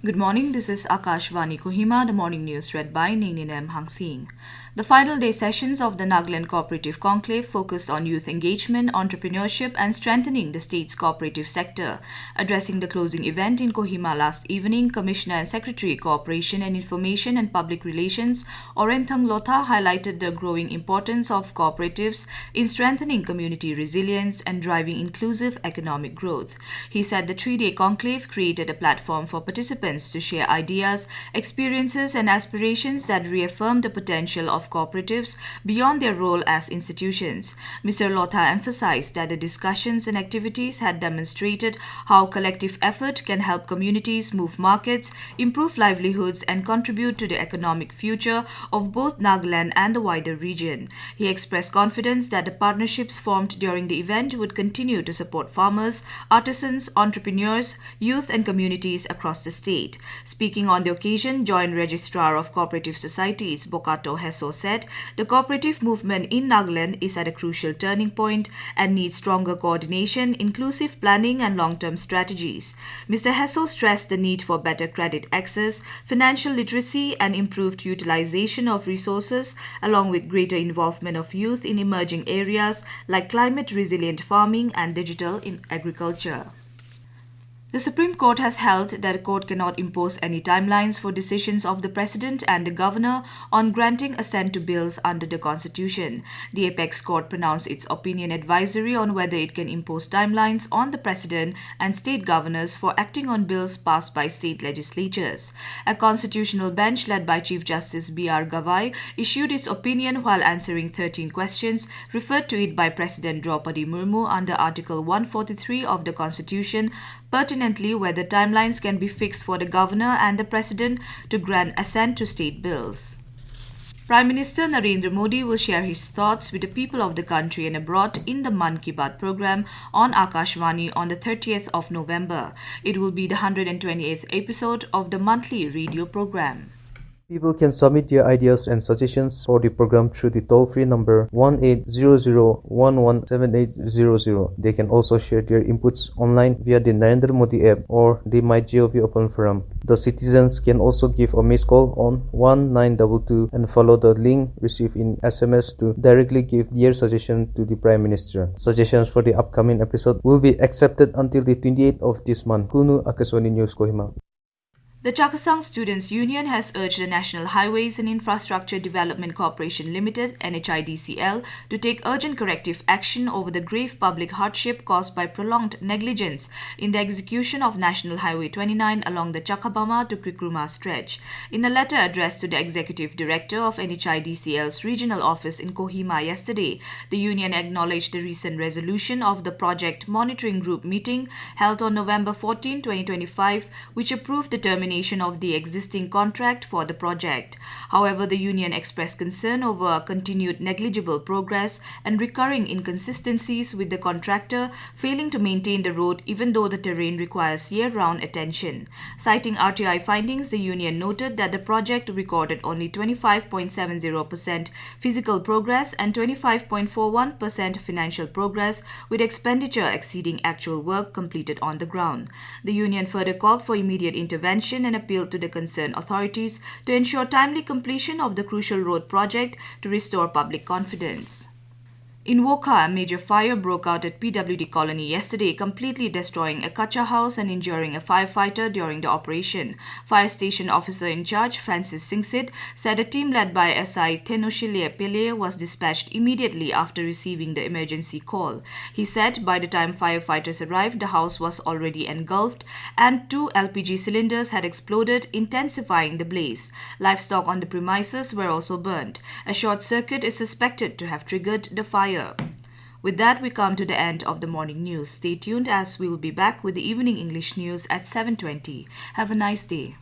Good morning, this is Akashvani Kohima, the morning news read by Ningnin Hang Sing. The final day sessions of the Nagaland Cooperative Conclave focused on youth engagement, entrepreneurship and strengthening the state's cooperative sector. Addressing the closing event in Kohima last evening, Commissioner and Secretary Cooperation and Information and Public Relations Orenthung Lotha highlighted the growing importance of cooperatives in strengthening community resilience and driving inclusive economic growth. He said the three-day conclave created a platform for participants to share ideas, experiences and aspirations that reaffirm the potential of cooperatives beyond their role as institutions. Mr. Lotha emphasized that the discussions and activities had demonstrated how collective effort can help communities move markets, improve livelihoods and contribute to the economic future of both Nagaland and the wider region. He expressed confidence that the partnerships formed during the event would continue to support farmers, artisans, entrepreneurs, youth and communities across the state. Speaking on the occasion, Joint Registrar of Cooperative Societies, Bokato Heso, said the cooperative movement in Nagaland is at a crucial turning point and needs stronger coordination, inclusive planning and long-term strategies. Mr. Heso stressed the need for better credit access, financial literacy and improved utilization of resources, along with greater involvement of youth in emerging areas like climate-resilient farming and digital in agriculture. The Supreme Court has held that a court cannot impose any timelines for decisions of the President and the Governor on granting assent to bills under the Constitution. The Apex Court pronounced its opinion advisory on whether it can impose timelines on the President and state governors for acting on bills passed by state legislatures. A constitutional bench led by Chief Justice B.R. Gavai issued its opinion while answering 13 questions referred to it by President Draupadi Murmu under Article 143 of the Constitution, pertinently whether timelines can be fixed for the Governor and the President to grant assent to state bills. Prime Minister Narendra Modi will share his thoughts with the people of the country and abroad in the Mann Ki Baat program on Akashvani on the 30th of November. It will be the 128th episode of the monthly radio program. People can submit their ideas and suggestions for the program through the toll-free number 1800117800. They can also share their inputs online via the Narendra Modi app or the MyGov Open Forum. The citizens can also give a missed call on 1922 and follow the link received in SMS to directly give their suggestion to the Prime Minister. Suggestions for the upcoming episode will be accepted until the 28th of this month. Kunu Akashvani News Kohima. The Chakasang Students' Union has urged the National Highways and Infrastructure Development Corporation Limited (NHIDCL) to take urgent corrective action over the grave public hardship caused by prolonged negligence in the execution of National Highway 29 along the Chakabama to Krikruma stretch. In a letter addressed to the Executive Director of NHIDCL's regional office in Kohima yesterday, the union acknowledged the recent resolution of the Project Monitoring Group meeting held on November 14, 2025, which approved the termination of the existing contract for the project. However, the union expressed concern over continued negligible progress and recurring inconsistencies with the contractor failing to maintain the road even though the terrain requires year-round attention. Citing RTI findings, the union noted that the project recorded only 25.70% physical progress and 25.41% financial progress, with expenditure exceeding actual work completed on the ground. The union further called for immediate intervention and appealed to the concerned authorities to ensure timely completion of the crucial road project to restore public confidence. In Wokha, a major fire broke out at PWD colony yesterday, completely destroying a kacha house and injuring a firefighter during the operation. Fire station officer in charge, Francis Singsit, said a team led by SI Tenoshilie Pele was dispatched immediately after receiving the emergency call. He said by the time firefighters arrived, the house was already engulfed and 2 LPG cylinders had exploded, intensifying the blaze. Livestock on the premises were also burnt. A short circuit is suspected to have triggered the fire. With that, we come to the end of the morning news. Stay tuned as we will be back with the evening English news at 7:20. Have a nice day.